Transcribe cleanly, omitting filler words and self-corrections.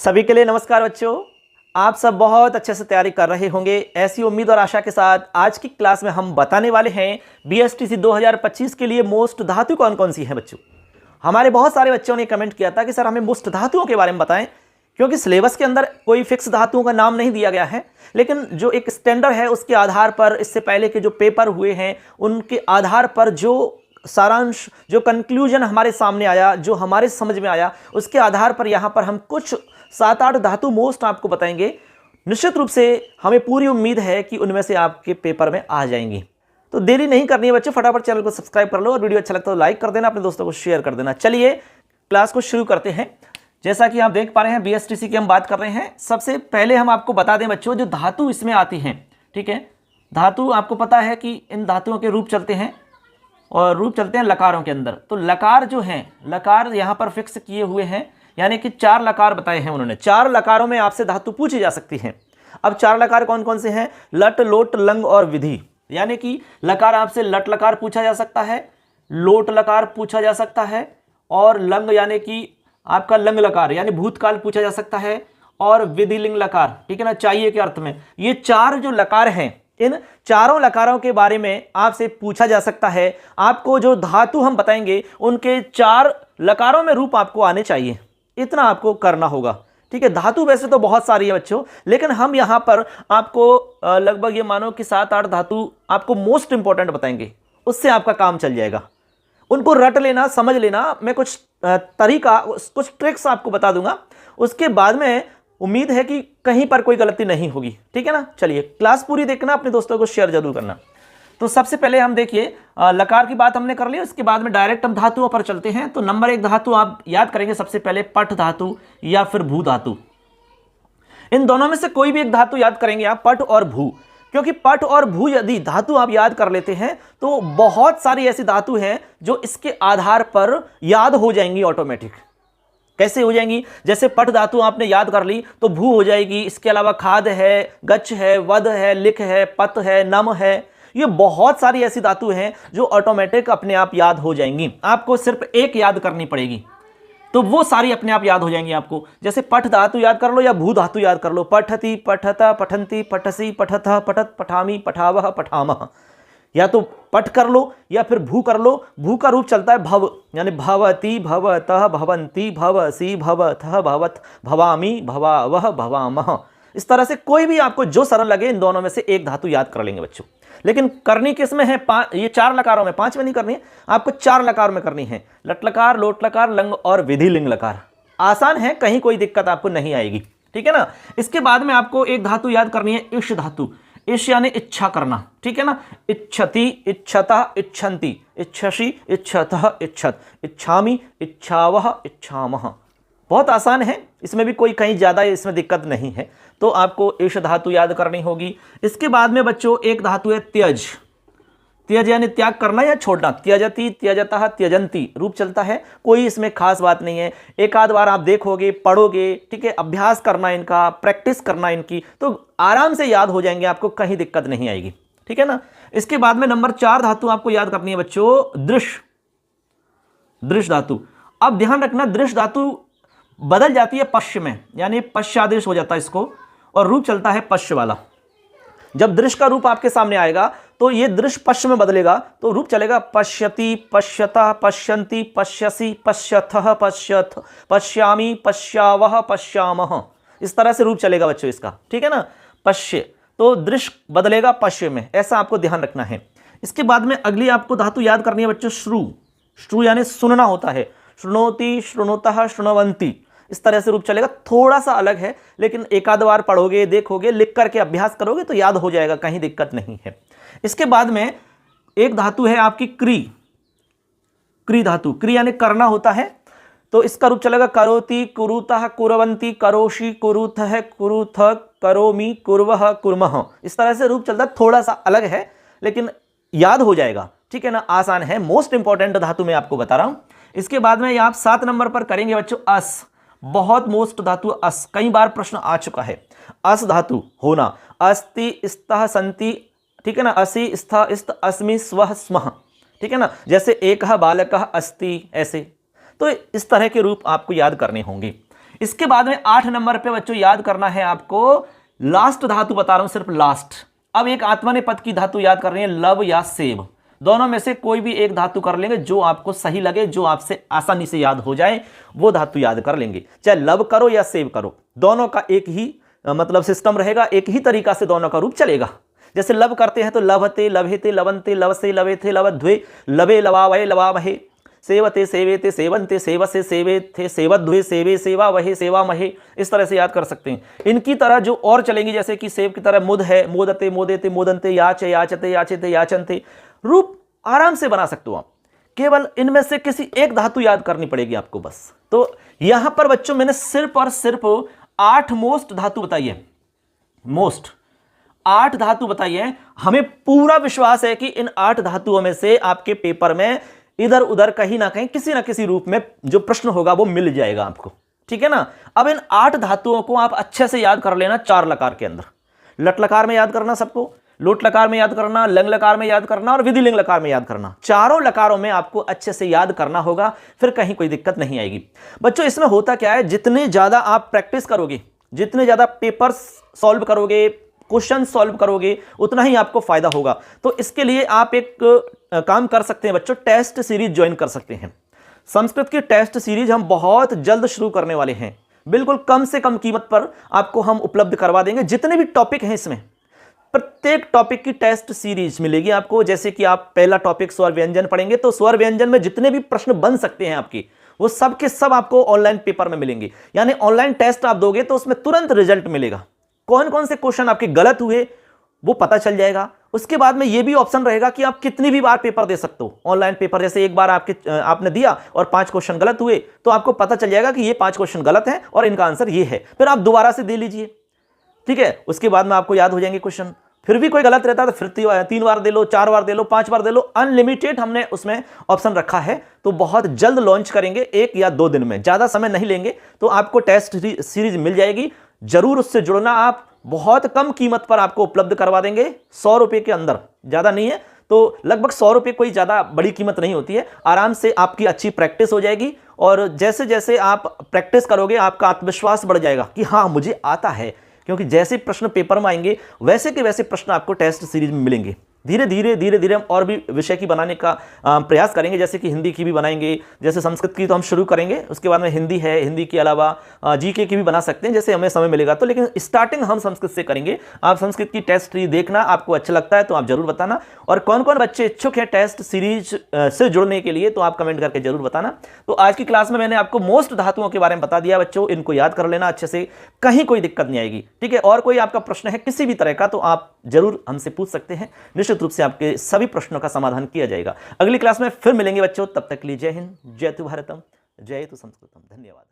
सभी के लिए नमस्कार बच्चों। आप सब बहुत अच्छे से तैयारी कर रहे होंगे। ऐसी उम्मीद और आशा के साथ आज की क्लास में हम बताने वाले हैं बीएसटीसी 2025 के लिए मोस्ट धातु कौन कौन सी है बच्चों। हमारे बहुत सारे बच्चों ने कमेंट किया था कि सर हमें मोस्ट धातुओं के बारे में बताएं, क्योंकि सिलेबस के अंदर कोई फिक्स धातुओं का नाम नहीं दिया गया है, लेकिन जो एक स्टैंडर्ड है उसके आधार पर इससे पहले के जो पेपर हुए हैं उनके आधार पर जो सारांश, जो कंक्लूजन हमारे सामने आया, जो हमारे समझ में आया, उसके आधार पर यहाँ पर हम कुछ 7-8 धातु मोस्ट आपको बताएंगे। निश्चित रूप से हमें पूरी उम्मीद है कि उनमें से आपके पेपर में आ जाएंगी। तो देरी नहीं करनी है बच्चों, फटाफट चैनल को सब्सक्राइब कर लो और वीडियो अच्छा लगता है तो लाइक कर देना, अपने दोस्तों को शेयर कर देना। चलिए क्लास को शुरू करते हैं। जैसा कि आप देख पा रहे हैं बीएसटीसी की हम बात कर रहे हैं। सबसे पहले हम आपको बता दें बच्चों, जो धातु इसमें आती हैं, ठीक है, धातु आपको पता है कि इन धातुओं के रूप चलते हैं और रूप चलते हैं लकारों के अंदर। तो लकार जो हैं, लकार यहाँ पर फिक्स किए हुए हैं, यानी कि 4 लकार बताए हैं उन्होंने। 4 लकारों में आपसे धातु पूछी जा सकती हैं। अब 4 लकार कौन कौन से हैं? लट, लोट, लंग और विधि। यानी कि लकार आपसे लट लकार पूछा जा सकता है, लोट लकार पूछा जा सकता है, और लंग यानी कि आपका लंग लकार यानी भूतकाल पूछा जा सकता है, और विधि लिंग लकार, ठीक है ना, चाहिए के अर्थ में। ये 4 जो लकार हैं, इन चारों लकारों के बारे में आपसे पूछा जा सकता है। आपको जो धातु हम बताएंगे उनके 4 लकारों में रूप आपको आने चाहिए, इतना आपको करना होगा, ठीक है। धातु वैसे तो बहुत सारी है बच्चों, लेकिन हम यहां पर आपको लगभग ये मानो कि 7-8 धातु आपको मोस्ट इंपॉर्टेंट बताएंगे, उससे आपका काम चल जाएगा। उनको रट लेना, समझ लेना। मैं कुछ तरीका, कुछ ट्रिक्स आपको बता दूंगा, उसके बाद में उम्मीद है कि कहीं पर कोई गलती नहीं होगी, ठीक है ना। चलिए क्लास पूरी देखना, अपने दोस्तों को शेयर जरूर करना। तो सबसे पहले हम देखिए, लकार की बात हमने कर ली, उसके बाद में डायरेक्ट हम धातुओं पर चलते हैं। तो नंबर 1 धातु आप याद करेंगे सबसे पहले पट धातु या फिर भू धातु। इन दोनों में से कोई भी एक धातु याद करेंगे आप, पट और भू, क्योंकि पट और भू यदि धातु आप याद कर लेते हैं तो बहुत सारी ऐसी धातु हैं जो इसके आधार पर याद हो जाएंगी ऑटोमेटिक। कैसे हो जाएंगी? जैसे पट धातु आपने याद कर ली तो भू हो जाएगी। इसके अलावा खाद है, गच्छ है, वध है, लिख है, पत है, नम है। ये बहुत सारी ऐसी धातु हैं जो ऑटोमेटिक अपने आप याद हो जाएंगी। आपको सिर्फ एक याद करनी पड़ेगी, तो वो सारी अपने आप याद हो जाएंगी आपको। जैसे पठ धातु याद कर लो या भू धातु याद कर लो। पठति, पठता, पठंती, पठसी, पठथ, पठत, पठामी, पठावह, पठामह। या तो पठ कर लो या फिर भू कर लो। भू का रूप चलता है भव, यानी भवती, भवतः, भवंती, भवसी, भवथः, भवत, भवामी, भवावह, भवामह। इस तरह से कोई भी आपको जो सरल लगे, इन दोनों में से एक धातु याद कर लेंगे बच्चों। लेकिन करनी किसमें है? ये 4 लकारों में, 5 में नहीं करनी है आपको, 4 लकार में करनी है। लट लकार, लोट लकार, लंग और विधि लिंग लकार। आसान है, कहीं कोई दिक्कत आपको नहीं आएगी, ठीक है ना। इसके बाद में आपको एक धातु याद करनी है, इश धातु। इश यानी इच्छा करना, ठीक है ना। इच्छति, इच्छता, इच्छन्ति, इच्छसि, इच्छतः, इच्छत, इच्छामि, इच्छावह, इच्छामह। बहुत आसान है, इसमें भी कोई कहीं ज़्यादा इसमें दिक्कत नहीं है। तो आपको इश धातु याद करनी होगी। इसके बाद में बच्चों एक धातु है त्यज। त्यज यानी त्याग करना या छोड़ना। त्यजति, त्यजतः, त्यजंती रूप चलता है, कोई इसमें खास बात नहीं है। एक आध बार आप देखोगे, पढ़ोगे, ठीक है, अभ्यास करना इनका, प्रैक्टिस करना इनकी, तो आराम से याद हो जाएंगे, आपको कहीं दिक्कत नहीं आएगी, ठीक है ना। इसके बाद में नंबर 4 धातु आपको याद करनी है बच्चों, दृश। दृश धातु। अब ध्यान रखना, दृश धातु बदल जाती है पश्य में, यानी पश्चादेश हो जाता है इसको, और रूप चलता है पश्य वाला। जब दृश्य का रूप आपके सामने आएगा तो ये दृश्य पश्य में बदलेगा, तो रूप चलेगा पश्यति, पश्यतः, पश्यन्ति, पश्यसि, पश्यथः, पश्यथ, पश्यामि, पश्यावह, पश्यामः। इस तरह से रूप चलेगा बच्चों इसका, ठीक है ना। पश्य, तो दृश्य बदलेगा पश्य में, ऐसा आपको ध्यान रखना है। इसके बाद में अगली आपको धातु याद करनी है बच्चों, श्रु। श्रु यानी सुनना होता है। श्रुणोति, श्रुणुतः, श्रुण्वन्ति। इस तरह से रूप चलेगा, थोड़ा सा अलग है, लेकिन एक आध बार पढ़ोगे, देखोगे, लिख करके अभ्यास करोगे तो याद हो जाएगा, कहीं दिक्कत नहीं है। इसके बाद में एक धातु है आपकी क्री। क्री धातु, क्री यानी करना होता है, तो इसका रूप चलेगा करोति, कुरुतः, कुर्वन्ति, करोषि, कुरुथः, कुरुथ, करोमि, कुर्वः, कुर्मः। इस तरह से रूप चलता है, थोड़ा सा अलग है लेकिन याद हो जाएगा, ठीक है ना। आसान है, मोस्ट इंपॉर्टेंट धातु मैं आपको बता रहा हूं। इसके बाद में आप 7 नंबर पर करेंगे बच्चों अस। बहुत मोस्ट धातु अस, कई बार प्रश्न आ चुका है। अस धातु होना, अस्ति, स्तः, संति, ठीक है ना। असि, स्थ, स्त, अस्मि, स्वः, स्मः, ठीक है ना। जैसे एक बालकः अस्ति, ऐसे। तो इस तरह के रूप आपको याद करने होंगे। इसके बाद में 8 नंबर पे बच्चों याद करना है आपको लास्ट धातु, बता रहा हूं सिर्फ लास्ट। अब एक आत्मनेपद की धातु याद कर रही है, लव या सेव, दोनों में से कोई भी एक धातु कर लेंगे जो आपको सही लगे, जो आपसे आसानी से याद हो जाए वो धातु याद कर लेंगे। चाहे लव करो या सेव करो, दोनों का एक ही मतलब सिस्टम रहेगा, एक ही तरीका से दोनों का रूप चलेगा। जैसे लव करते हैं तो लभते, लभेते, लवंते, लवसे, लवेथे, लवध्वे, लवे, लवावहे, लवामहे, सेवते, सेवेते, सेवंते, सेवसे, सेवेथे, सेवध्वे, सेवे, सेवा वहे, सेवा महे, इस तरह से याद कर सकते हैं। इनकी तरह जो और चलेंगी, जैसे कि सेव की तरह मुद है, मोदते, मोदेते, मोदंते, याचे, याचते, याचेते, याचनते, रूप आराम से बना सकते हो आप। केवल इनमें से किसी एक धातु याद करनी पड़ेगी आपको बस। तो यहां पर बच्चों मैंने सिर्फ और सिर्फ 8 मोस्ट धातु बताई है, मोस्ट 8 धातु बताई है। हमें पूरा विश्वास है कि इन 8 धातुओं में से आपके पेपर में इधर उधर कहीं ना कहीं किसी ना किसी रूप में जो प्रश्न होगा वो मिल जाएगा आपको, ठीक है ना। अब इन 8 धातुओं को आप अच्छे से याद कर लेना 4 लकार के अंदर। लट लकार में याद करना सबको, लोट लकार में याद करना, लंग लकार में याद करना और विधिलिंग लकार में याद करना। चारों लकारों में आपको अच्छे से याद करना होगा, फिर कहीं कोई दिक्कत नहीं आएगी। बच्चों इसमें होता क्या है, जितने ज्यादा आप प्रैक्टिस करोगे, जितने ज्यादा पेपर्स सॉल्व करोगे, क्वेश्चन सॉल्व करोगे, उतना ही आपको फायदा होगा। तो इसके लिए आप एक काम कर सकते हैं बच्चों, टेस्ट सीरीज ज्वाइन कर सकते हैं। संस्कृत की टेस्ट सीरीज हम बहुत जल्द शुरू करने वाले हैं, बिल्कुल कम से कम कीमत पर आपको हम उपलब्ध करवा देंगे। जितने भी टॉपिक हैं इसमें प्रत्येक टॉपिक की टेस्ट सीरीज मिलेगी आपको। जैसे कि आप पहला टॉपिक स्वर व्यंजन पढ़ेंगे तो स्वर व्यंजन में जितने भी प्रश्न बन सकते हैं आपके, वो सब के सब आपको ऑनलाइन पेपर में मिलेंगे। यानी ऑनलाइन टेस्ट आप दोगे तो उसमें तुरंत रिजल्ट मिलेगा, कौन कौन से क्वेश्चन आपके गलत हुए वो पता चल जाएगा। उसके बाद में ये भी ऑप्शन रहेगा कि आप कितनी भी बार पेपर दे सकते हो ऑनलाइन पेपर। जैसे एक बार आपने दिया और 5 क्वेश्चन गलत हुए तो आपको पता चल जाएगा कि ये 5 क्वेश्चन गलत हैं और इनका आंसर ये है, फिर आप दोबारा से दे लीजिए, ठीक है। उसके बाद में आपको याद हो जाएंगे क्वेश्चन। फिर भी कोई गलत रहता है तो फिर 3 बार दे लो, 4 बार दे लो, 5 बार दे लो, अनलिमिटेड हमने उसमें ऑप्शन रखा है। तो बहुत जल्द लॉन्च करेंगे, 1 या 2 दिन में, ज़्यादा समय नहीं लेंगे। तो आपको टेस्ट सीरीज मिल जाएगी, जरूर उससे जुड़ना। आप बहुत कम कीमत पर आपको उपलब्ध करवा देंगे, 100 रुपये के अंदर, ज़्यादा नहीं है। तो लगभग 100 रुपये कोई ज़्यादा बड़ी कीमत नहीं होती है। आराम से आपकी अच्छी प्रैक्टिस हो जाएगी और जैसे जैसे आप प्रैक्टिस करोगे आपका आत्मविश्वास बढ़ जाएगा कि हाँ मुझे आता है, क्योंकि जैसे प्रश्न पेपर में आएंगे वैसे के वैसे प्रश्न आपको टेस्ट सीरीज में मिलेंगे। धीरे धीरे हम और भी विषय की बनाने का प्रयास करेंगे, जैसे कि हिंदी की भी बनाएंगे, जैसे संस्कृत की तो हम शुरू करेंगे, उसके बाद में हिंदी है, हिंदी के अलावा जीके की भी बना सकते हैं जैसे हमें समय मिलेगा तो। लेकिन स्टार्टिंग हम संस्कृत से करेंगे। आप संस्कृत की टेस्ट सीरीज देखना, आपको अच्छा लगता है तो आप जरूर बताना। और कौन कौन बच्चे इच्छुक हैं टेस्ट सीरीज से जुड़ने के लिए तो आप कमेंट करके जरूर बताना। तो आज की क्लास में मैंने आपको मोस्ट धातुओं के बारे में बता दिया बच्चों, इनको याद कर लेना अच्छे से, कहीं कोई दिक्कत नहीं आएगी, ठीक है। और कोई आपका प्रश्न है किसी भी तरह का तो आप जरूर हमसे पूछ सकते हैं, निश्चित रूप से आपके सभी प्रश्नों का समाधान किया जाएगा। अगली क्लास में फिर मिलेंगे बच्चों, तब तक के लिए जय हिंद, जय तु भारतम, जय तु संस्कृतम। धन्यवाद।